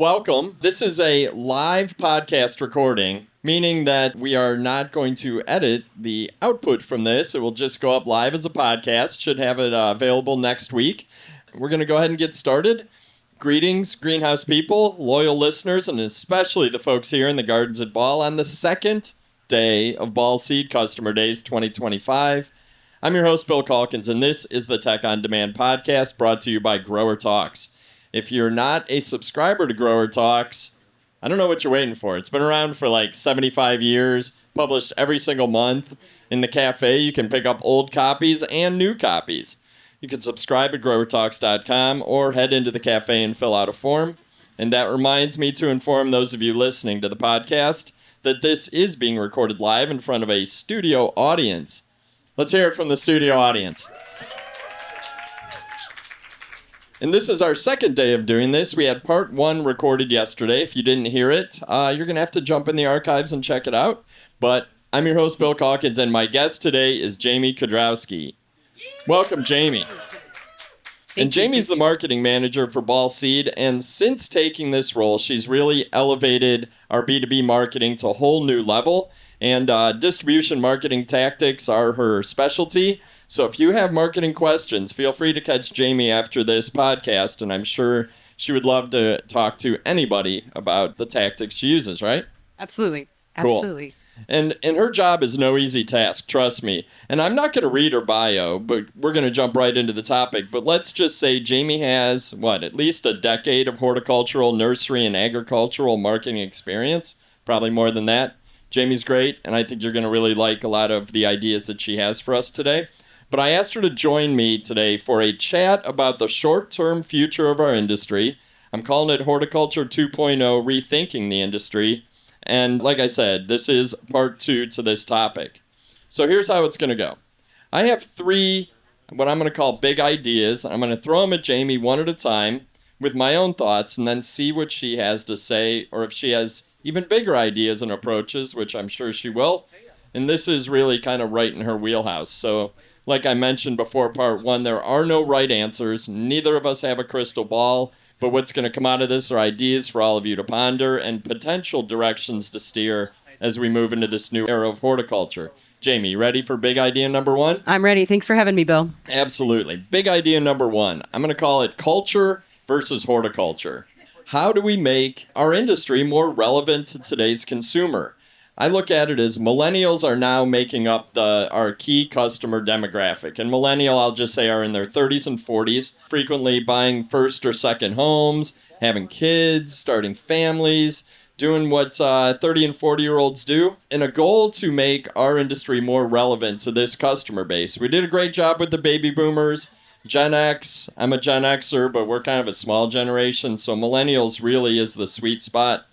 Welcome. This is a live podcast recording, meaning that we are not going to edit the output from this. It will just go up live as a podcast. Should have it available next week. We're going to go ahead and get started. Greetings, greenhouse people, loyal listeners, and especially the folks here in the Gardens at Ball on the second day of Ball Seed Customer Days 2025. I'm your host, Bill Calkins, and this is the Tech on Demand podcast brought to you by Grower Talks. If you're not a subscriber to Grower Talks, I don't know what you're waiting for. It's been around for like 75 years, published every single month. In the cafe, you can pick up old copies and new copies. You can subscribe at growertalks.com or head into the cafe and fill out a form. And that reminds me to inform those of you listening to the podcast that this is being recorded live in front of a studio audience. Let's hear it from the studio audience. And this is our second day of doing this. We had part one recorded yesterday. If you didn't hear it, you're going to have to jump in the archives and check it out. But I'm your host, Bill Calkins, and my guest today is Jaime Kedrowski. Welcome, Jaime. And Jamie's the marketing manager for Ball Seed, and since taking this role, she's really elevated our B2B marketing to a whole new level, and distribution marketing tactics are her specialty. So if you have marketing questions, feel free to catch Jaime after this podcast, and I'm sure she would love to talk to anybody about the tactics she uses, right? Absolutely. Cool. Absolutely. And her job is no easy task, trust me. And I'm not going to read her bio, but we're going to jump right into the topic. But let's just say Jaime has, at least a decade of horticultural, nursery, and agricultural marketing experience. Probably more than that. Jaime's great, and I think you're going to really like a lot of the ideas that she has for us today. But I asked her to join me today for a chat about the short-term future of our industry. I'm calling it Horticulture 2.0, Rethinking the Industry. And like I said, this is part two to this topic. So here's how it's going to go. I have three, what I'm going to call big ideas. I'm going to throw them at Jaime one at a time with my own thoughts and then see what she has to say, or if she has even bigger ideas and approaches, which I'm sure she will. And this is really kind of right in her wheelhouse. So like I mentioned before part one, there are no right answers. Neither of us have a crystal ball. But what's going to come out of this are ideas for all of you to ponder and potential directions to steer as we move into this new era of horticulture. Jaime, you ready for big idea number one? I'm ready. Thanks for having me, Bill. Absolutely. Big idea number one. I'm going to call it culture versus horticulture. How do we make our industry more relevant to today's consumer? I look at it as millennials are now making up our key customer demographic. And millennial, I'll just say, are in their 30s and 40s, frequently buying first or second homes, having kids, starting families, doing what 30 and 40-year-olds do, in a goal to make our industry more relevant to this customer base. We did a great job with the baby boomers. Gen X, I'm a Gen Xer, but we're kind of a small generation, so millennials really is the sweet spot.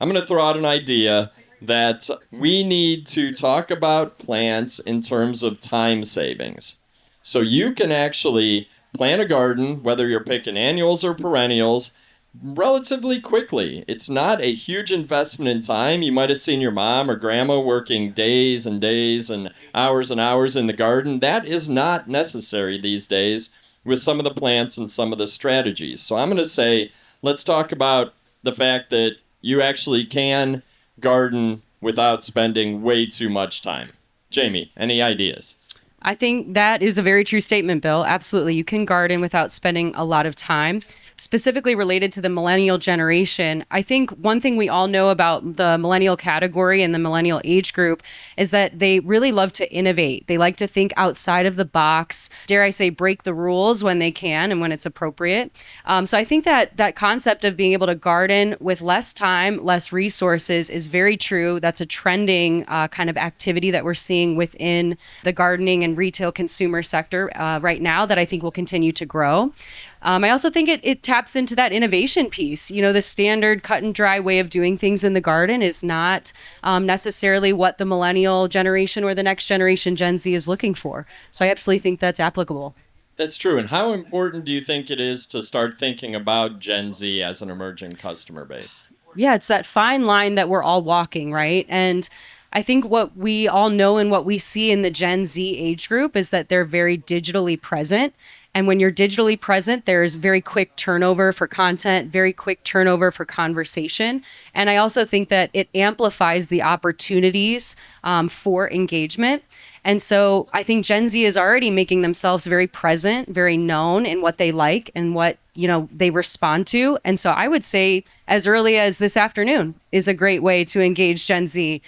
I'm going to throw out an idea that we need to talk about plants in terms of time savings. So you can actually plant a garden, whether you're picking annuals or perennials, relatively quickly. It's not a huge investment in time. You might have seen your mom or grandma working days and days and hours in the garden. That is not necessary these days with some of the plants and some of the strategies. So I'm going to say, let's talk about the fact that you actually can garden without spending way too much time. Jaime, any ideas? I think that is a very true statement, Bill. Absolutely. You can garden without spending a lot of time. Specifically related to the millennial generation, I think one thing we all know about the millennial category and the millennial age group is that they really love to innovate. They like to think outside of the box, dare I say, break the rules when they can and when it's appropriate. So I think that concept of being able to garden with less time, less resources is very true. That's a trending kind of activity that we're seeing within the gardening and retail consumer sector right now that I think will continue to grow. I also think it taps into that innovation piece. You know, the standard cut and dry way of doing things in the garden is not necessarily what the millennial generation or the next generation, Gen Z, is looking for. So I absolutely think that's applicable. That's true. And how important do you think it is to start thinking about Gen Z as an emerging customer base? Yeah, it's that fine line that we're all walking, right? And I think what we all know and what we see in the Gen Z age group is that they're very digitally present. And when you're digitally present, there's very quick turnover for content, very quick turnover for conversation. And I also think that it amplifies the opportunities for engagement. And so I think Gen Z is already making themselves very present, very known in what they like and what, they respond to. And so I would say as early as this afternoon is a great way to engage Gen Z.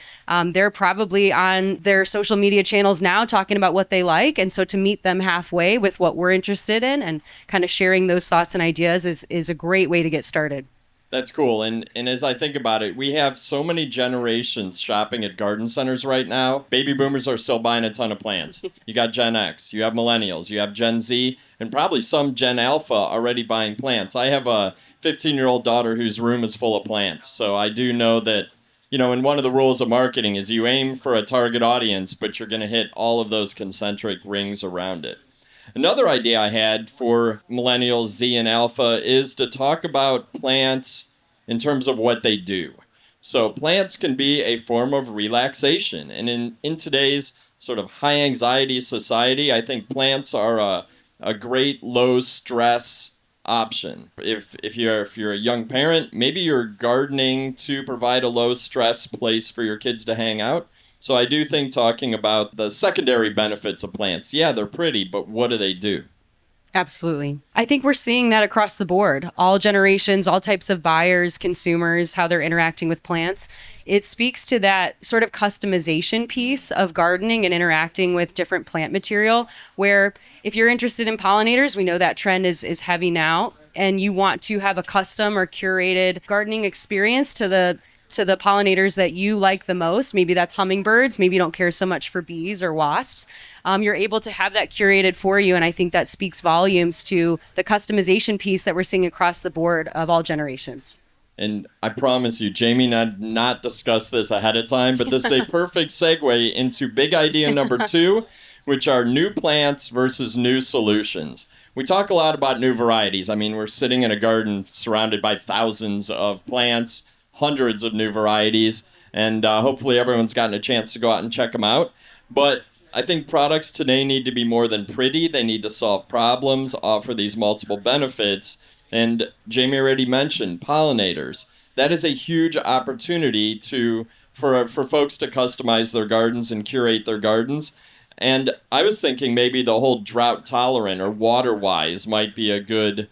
They're probably on their social media channels now talking about what they like. And so to meet them halfway with what we're interested in and kind of sharing those thoughts and ideas is a great way to get started. That's cool. And as I think about it, we have so many generations shopping at garden centers right now. Baby boomers are still buying a ton of plants. You got Gen X, you have millennials, you have Gen Z, and probably some Gen Alpha already buying plants. I have a 15-year-old daughter whose room is full of plants. So I do know that, and one of the rules of marketing is you aim for a target audience, but you're going to hit all of those concentric rings around it. Another idea I had for millennials, Z, and Alpha is to talk about plants in terms of what they do. So plants can be a form of relaxation. And in today's sort of high anxiety society, I think plants are a great low stress option. If you're a young parent, maybe you're gardening to provide a low stress place for your kids to hang out. So I do think talking about the secondary benefits of plants, yeah, they're pretty, but what do they do? Absolutely. I think we're seeing that across the board. All generations, all types of buyers, consumers, how they're interacting with plants. It speaks to that sort of customization piece of gardening and interacting with different plant material, where if you're interested in pollinators, we know that trend is heavy now, and you want to have a custom or curated gardening experience to the pollinators that you like the most. Maybe that's hummingbirds. Maybe you don't care so much for bees or wasps. You're able to have that curated for you. And I think that speaks volumes to the customization piece that we're seeing across the board of all generations. And I promise you, Jamie not discuss this ahead of time, but this is a perfect segue into big idea number 2, which are new plants versus new solutions. We talk a lot about new varieties. I mean, we're sitting in a garden surrounded by thousands of plants, hundreds of new varieties, and hopefully everyone's gotten a chance to go out and check them out. But I think products today need to be more than pretty. They need to solve problems, offer these multiple benefits. And Jamie already mentioned pollinators. That is a huge opportunity for folks to customize their gardens and curate their gardens. And I was thinking maybe the whole drought tolerant or water wise might be a good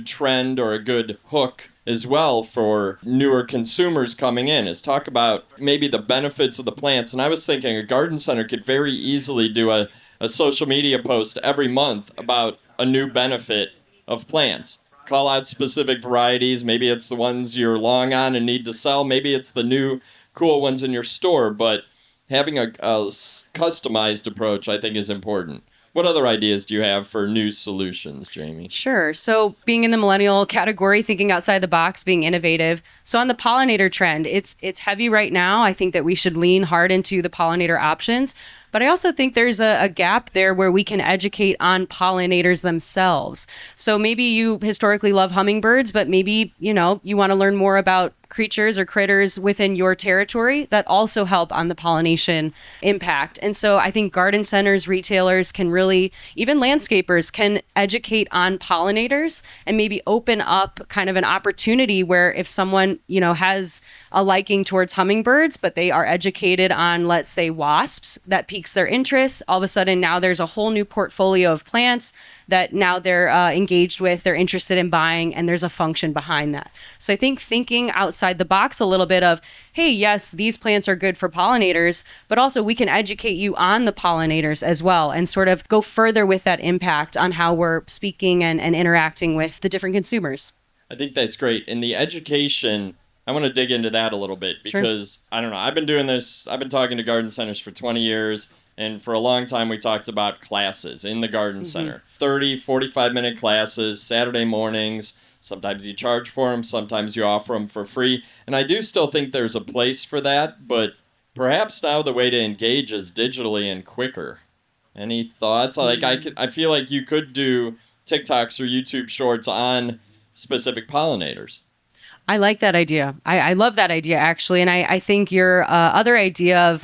trend or a good hook as well for newer consumers coming in, is talk about maybe the benefits of the plants. And I was thinking a garden center could very easily do a social media post every month about a new benefit of plants. Call out specific varieties. Maybe it's the ones you're long on and need to sell. Maybe it's the new cool ones in your store. But having a customized approach, I think, is important. What other ideas do you have for new solutions, Jamie? Sure. So being in the millennial category, thinking outside the box, being innovative. So on the pollinator trend, it's heavy right now. I think that we should lean hard into the pollinator options. But I also think there's a gap there where we can educate on pollinators themselves. So maybe you historically love hummingbirds, but maybe, you want to learn more about creatures or critters within your territory that also help on the pollination impact. And so I think garden centers, retailers can really, even landscapers can educate on pollinators and maybe open up kind of an opportunity where if someone, has a liking towards hummingbirds, but they are educated on, let's say, wasps, that piques their interest. All of a sudden, now there's a whole new portfolio of plants that now they're engaged with, they're interested in buying, and there's a function behind that. So I think thinking outside the box a little bit of, hey, yes, these plants are good for pollinators, but also we can educate you on the pollinators as well and sort of go further with that impact on how we're speaking and interacting with the different consumers. I think that's great. And the education, I want to dig into that a little bit because, sure. I don't know, I've been talking to garden centers for 20 years. And for a long time, we talked about classes in the garden center. 30, 45-minute classes, Saturday mornings. Sometimes you charge for them. Sometimes you offer them for free. And I do still think there's a place for that. But perhaps now the way to engage is digitally and quicker. Any thoughts? I feel like you could do TikToks or YouTube shorts on specific pollinators. I like that idea. I love that idea, actually. And I think your other idea of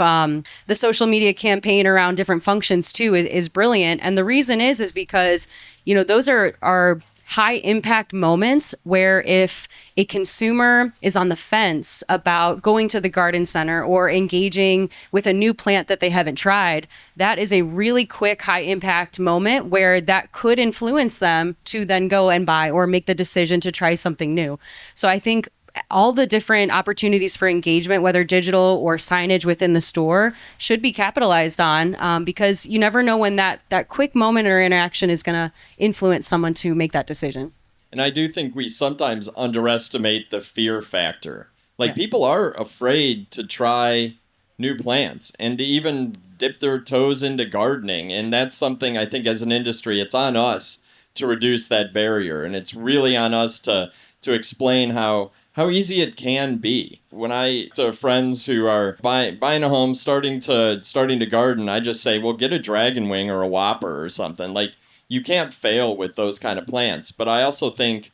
the social media campaign around different functions, too, is brilliant. And the reason is because, those are high impact moments where if a consumer is on the fence about going to the garden center or engaging with a new plant that they haven't tried, that is a really quick high impact moment where that could influence them to then go and buy or make the decision to try something new. So I think all the different opportunities for engagement, whether digital or signage within the store, should be capitalized on, because you never know when that quick moment or interaction is going to influence someone to make that decision. And I do think we sometimes underestimate the fear factor. Like, Yes. people are afraid to try new plants and to even dip their toes into gardening. And that's something I think as an industry, it's on us to reduce that barrier. And it's really on us to explain how easy it can be. When I to friends who are buying a home, starting to garden, I just say, well, get a dragon wing or a whopper or something. Like, you can't fail with those kind of plants. But I also think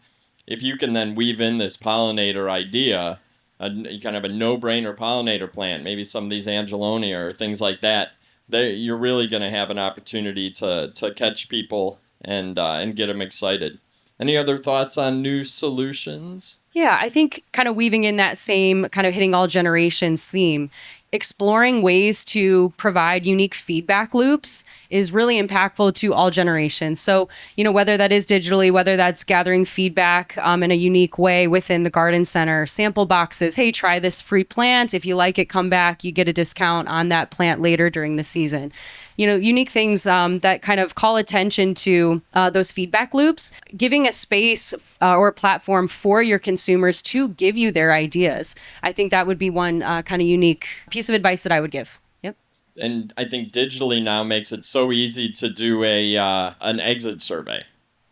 if you can then weave in this pollinator idea, kind of a no-brainer pollinator plant, maybe some of these Angelonia or things like that, you're really going to have an opportunity to catch people and get them excited. Any other thoughts on new solutions? Yeah, I think kind of weaving in that same kind of hitting all generations theme, exploring ways to provide unique feedback loops is really impactful to all generations. So, whether that is digitally, whether that's gathering feedback in a unique way within the garden center, sample boxes, hey, try this free plant. If you like it, come back. You get a discount on that plant later during the season. Unique things that kind of call attention to those feedback loops, giving a space or a platform for your consumers to give you their ideas. I think that would be one kind of unique piece of advice that I would give. Yep. And I think digitally now makes it so easy to do an exit survey.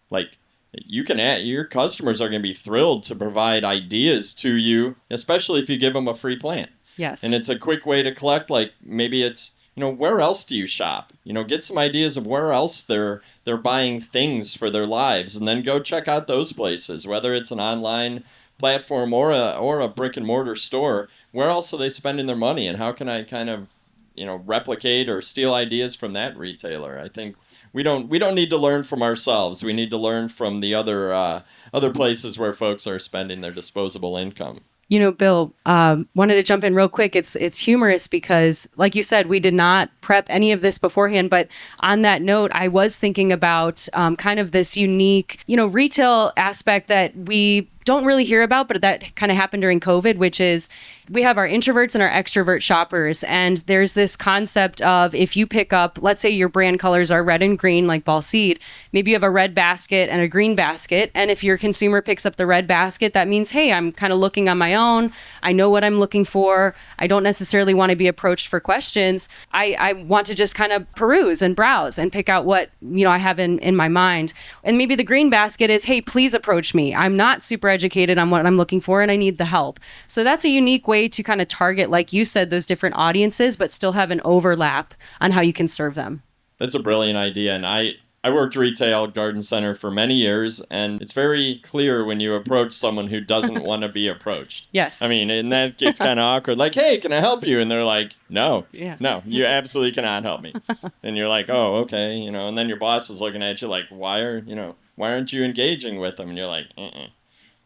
Like, your customers are going to be thrilled to provide ideas to you, especially if you give them a free plant. Yes. And it's a quick way to collect, like, maybe it's, where else do you shop? Get some ideas of where else they're buying things for their lives, and then go check out those places, whether it's an online platform or a brick and mortar store. Where else are they spending their money, and how can I kind of, replicate or steal ideas from that retailer? I think we don't need to learn from ourselves. We need to learn from the other places where folks are spending their disposable income. Bill, wanted to jump in real quick. It's humorous because, like you said, we did not prep any of this beforehand. But on that note, I was thinking about kind of this unique, retail aspect that we don't really hear about, but that kind of happened during COVID, which is we have our introverts and our extrovert shoppers. And there's this concept of, if you pick up, let's say your brand colors are red and green, like Ball Seed, maybe you have a red basket and a green basket. And if your consumer picks up the red basket, that means, hey, I'm kind of looking on my own. I know what I'm looking for. I don't necessarily want to be approached for questions. I want to just kind of peruse and browse and pick out what, I have in my mind. And maybe the green basket is, hey, please approach me. I'm not super educated on what I'm looking for and I need the help. So that's a unique way to kind of target, like you said, those different audiences, but still have an overlap on how you can serve them. That's a brilliant idea. And I worked retail garden center for many years, and it's very clear when you approach someone who doesn't want to be approached. Yes. I mean, and that gets kind of awkward. Like, hey, can I help you? And they're like, no, you absolutely cannot help me. And you're like, oh, okay, and then your boss is looking at you like, why aren't you engaging with them? And you're like,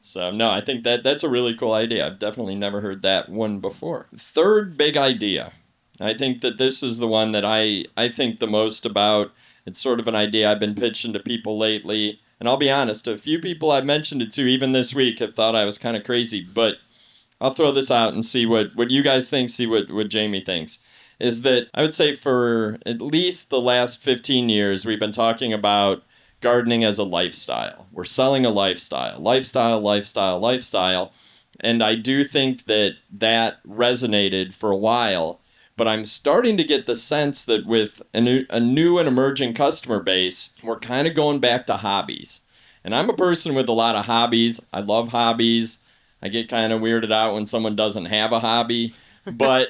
So, no, I think that's a really cool idea. I've definitely never heard that one before. Third big idea. I think that this is the one that I think the most about. It's sort of an idea I've been pitching to people lately. And I'll be honest, a few people I've mentioned it to, even this week, have thought I was kind of crazy. But I'll throw this out and see what you guys think, see what Jamie thinks. Is that I would say for at least the last 15 years, we've been talking about gardening as a lifestyle. We're selling a lifestyle. And I do think that resonated for a while. But I'm starting to get the sense that with a new and emerging customer base, we're kind of going back to hobbies. And I'm a person with a lot of hobbies. I love hobbies. I get kind of weirded out when someone doesn't have a hobby. But,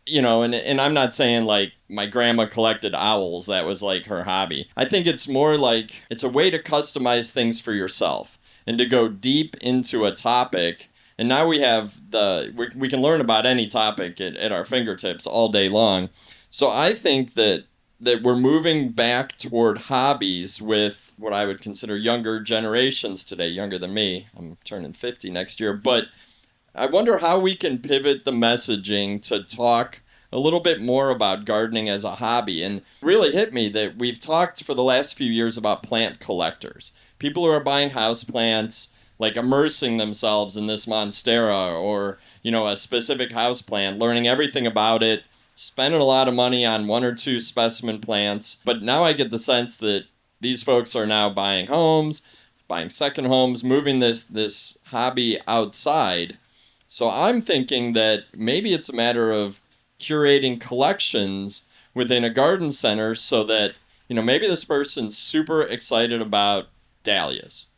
and I'm not saying like my grandma collected owls. That was like her hobby. I think it's more like it's a way to customize things for yourself and to go deep into a topic And now we have we can learn about any topic at our fingertips all day long. So I think that we're moving back toward hobbies with what I would consider younger generations today, younger than me. I'm turning 50 next year. But I wonder how we can pivot the messaging to talk a little bit more about gardening as a hobby. And really hit me that we've talked for the last few years about plant collectors. People who are buying house plants, like immersing themselves in this monstera or, a specific house plant, learning everything about it, spending a lot of money on one or two specimen plants. But now I get the sense that these folks are now buying homes, buying second homes, moving this hobby outside. So I'm thinking that maybe it's a matter of curating collections within a garden center so that, maybe this person's super excited about dahlias,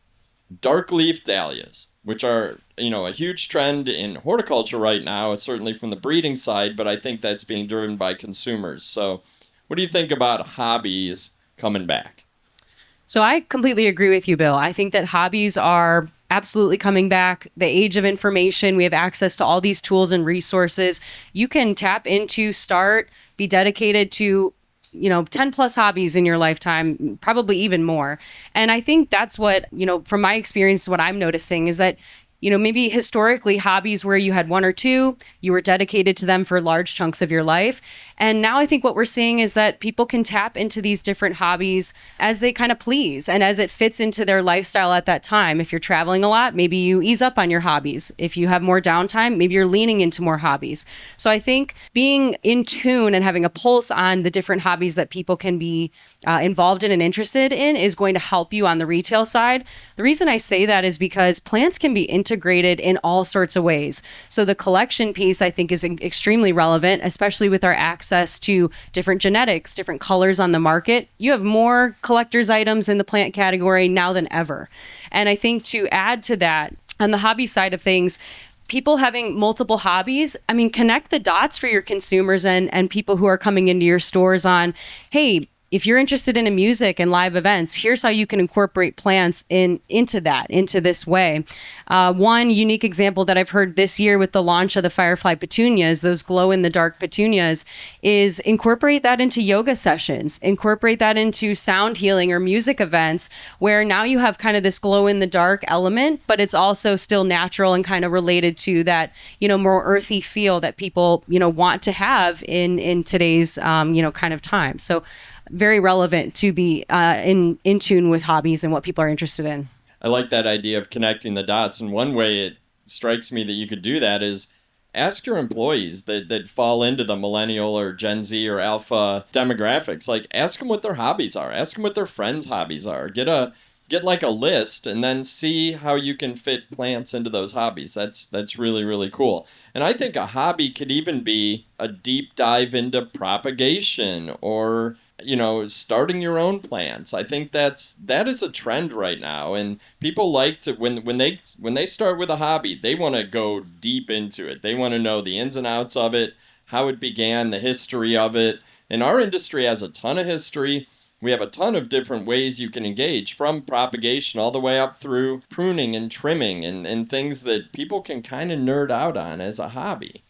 dark leaf dahlias, which are, a huge trend in horticulture right now, certainly from the breeding side, but I think that's being driven by consumers. So what do you think about hobbies coming back? So I completely agree with you, Bill. I think that hobbies are absolutely coming back. The age of information, we have access to all these tools and resources. You can tap into, be dedicated to 10 plus hobbies in your lifetime, probably even more. And I think that's what, from my experience, what I'm noticing is that, maybe historically hobbies where you had one or two, you were dedicated to them for large chunks of your life. And now I think what we're seeing is that people can tap into these different hobbies as they kind of please and as it fits into their lifestyle at that time. If you're traveling a lot, maybe you ease up on your hobbies. If you have more downtime, maybe you're leaning into more hobbies. So I think being in tune and having a pulse on the different hobbies that people can be involved in and interested in is going to help you on the retail side. The reason I say that is because plants can be integrated in all sorts of ways. So the collection piece, I think, is extremely relevant, especially with our access to different genetics, different colors on the market. You have more collector's items in the plant category now than ever. And I think to add to that, on the hobby side of things, people having multiple hobbies, connect the dots for your consumers and people who are coming into your stores on, hey, if you're interested in music and live events, here's how you can incorporate plants into this way. One unique example that I've heard this year with the launch of the Firefly petunias, those glow-in-the-dark petunias, is incorporate that into yoga sessions, incorporate that into sound healing or music events, where now you have kind of this glow-in-the-dark element, but it's also still natural and kind of related to that, more earthy feel that people, want to have in today's, kind of time. So very relevant to be in tune with hobbies and what people are interested in. I like that idea of connecting the dots. And one way it strikes me that you could do that is ask your employees that fall into the millennial or Gen Z or alpha demographics. Like, ask them what their hobbies are. Ask them what their friends' hobbies are. Get like a list and then see how you can fit plants into those hobbies. That's really, really cool. And I think a hobby could even be a deep dive into propagation or starting your own plants. I think that is a trend right now, and people like to when they start with a hobby, they want to go deep into it. They want to know the ins and outs of it, how it began, the history of it. And our industry has a ton of history. We have a ton of different ways you can engage, from propagation all the way up through pruning and trimming and things that people can kind of nerd out on as a hobby.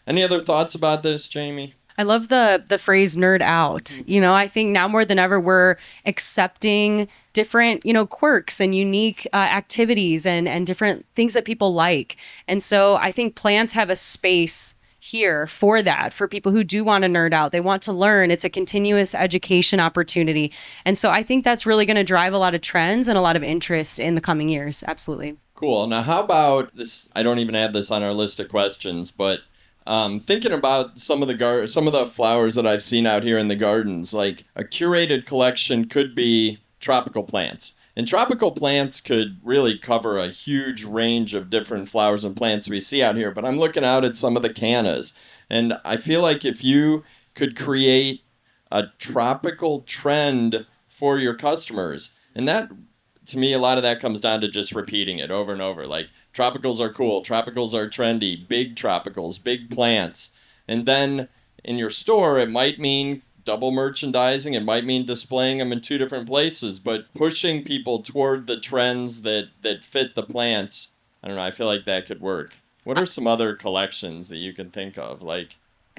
Any other thoughts about this, Jamie? I love the phrase nerd out. I think now more than ever, we're accepting different, quirks and unique activities and different things that people like. And so I think plants have a space here for that, for people who do want to nerd out. They want to learn. It's a continuous education opportunity. And so I think that's really going to drive a lot of trends and a lot of interest in the coming years. Absolutely. Cool. Now, how about this? I don't even have this on our list of questions, but thinking about some of the flowers that I've seen out here in the gardens, like a curated collection could be tropical plants. And tropical plants could really cover a huge range of different flowers and plants we see out here. But I'm looking out at some of the cannas, and I feel like if you could create a tropical trend for your customers, and that, to me, a lot of that comes down to just repeating it over and over. Like, tropicals are cool, tropicals are trendy, big tropicals, big plants. And then in your store, it might mean double merchandising, it might mean displaying them in two different places, but pushing people toward the trends that fit the plants, I don't know. I feel like that could work. What are some other collections that you can think of?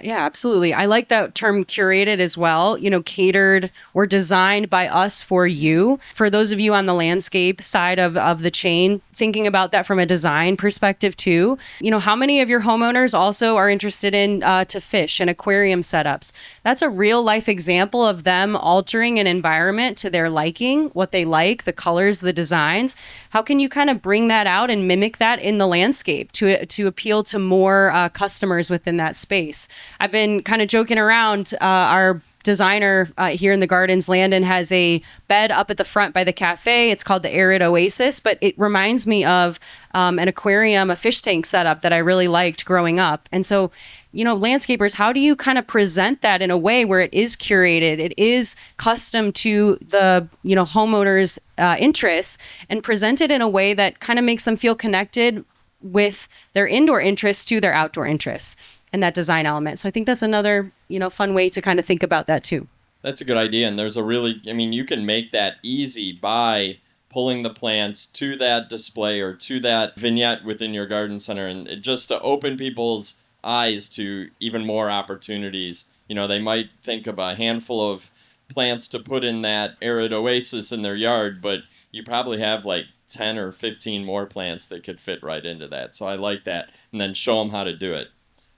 Yeah, absolutely. I like that term curated as well, catered or designed by us for you. For those of you on the landscape side of the chain, thinking about that from a design perspective too, how many of your homeowners also are interested in to fish and aquarium setups? That's a real life example of them altering an environment to their liking, what they like, the colors, the designs. How can you kind of bring that out and mimic that in the landscape to appeal to more customers within that space? I've been kind of joking around. Our designer here in the gardens, Landon, has a bed up at the front by the cafe. It's called the Arid Oasis, but it reminds me of an aquarium, a fish tank setup that I really liked growing up. And so, landscapers, how do you kind of present that in a way where it is curated, it is custom to the, homeowner's interests, and present it in a way that kind of makes them feel connected with their indoor interests to their outdoor interests and that design element. So I think that's another, fun way to kind of think about that too. That's a good idea. And there's you can make that easy by pulling the plants to that display or to that vignette within your garden center, and just to open people's eyes to even more opportunities. They might think of a handful of plants to put in that arid oasis in their yard, but you probably have 10 or 15 more plants that could fit right into that. So I like that. And then show them how to do it.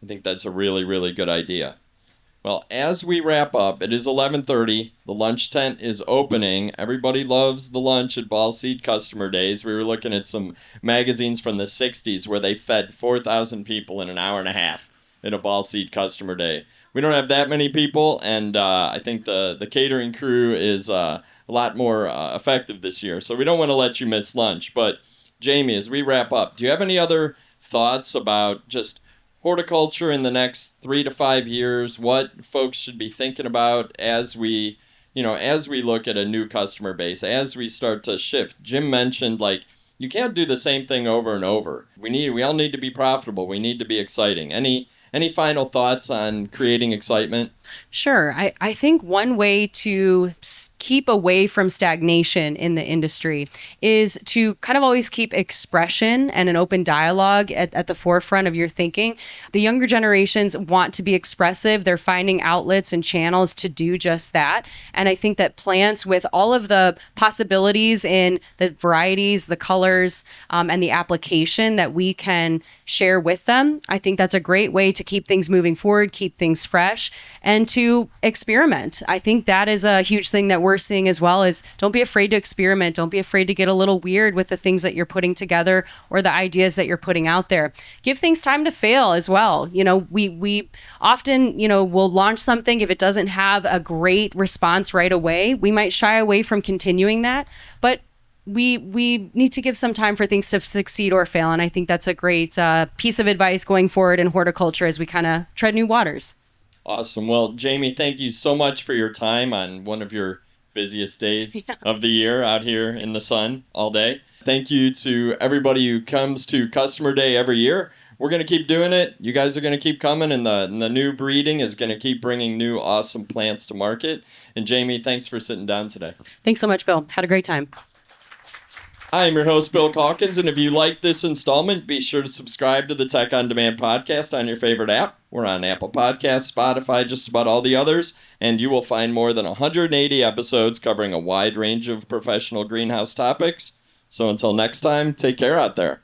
I think that's a really, really good idea. Well, as we wrap up, it is 11:30. The lunch tent is opening. Everybody loves the lunch at Ball Seed Customer Days. We were looking at some magazines from the 60s where they fed 4,000 people in an hour and a half at a Ball Seed Customer Day. We don't have that many people, and I think the catering crew is a lot more effective this year. So we don't want to let you miss lunch. But, Jamie, as we wrap up, do you have any other thoughts about just horticulture in the next 3 to 5 years, what folks should be thinking about as we look at a new customer base, as we start to shift? Jim mentioned, you can't do the same thing over and over. We all need to be profitable. We need to be exciting. Any final thoughts on creating excitement? Sure. I think one way to keep away from stagnation in the industry is to kind of always keep expression and an open dialogue at the forefront of your thinking. The younger generations want to be expressive. They're finding outlets and channels to do just that. And I think that plants, with all of the possibilities in the varieties, the colors, and the application that we can share with them, I think that's a great way to keep things moving forward, keep things fresh, and to experiment. I think that is a huge thing that we're seeing as well. Is don't be afraid to experiment. Don't be afraid to get a little weird with the things that you're putting together or the ideas that you're putting out there. Give things time to fail as well. We often, will launch something. If it doesn't have a great response right away, we might shy away from continuing that. But we need to give some time for things to succeed or fail. And I think that's a great piece of advice going forward in horticulture as we kind of tread new waters. Awesome. Well, Jamie, thank you so much for your time on one of your busiest days of the year out here in the sun all day. Thank you to everybody who comes to Customer Day every year. We're going to keep doing it. You guys are going to keep coming, and the new breeding is going to keep bringing new awesome plants to market. And Jamie, thanks for sitting down today. Thanks so much, Bill. Had a great time. I'm your host, Bill Calkins, and if you like this installment, be sure to subscribe to the Tech On Demand podcast on your favorite app. We're on Apple Podcasts, Spotify, just about all the others, and you will find more than 180 episodes covering a wide range of professional greenhouse topics. So until next time, take care out there.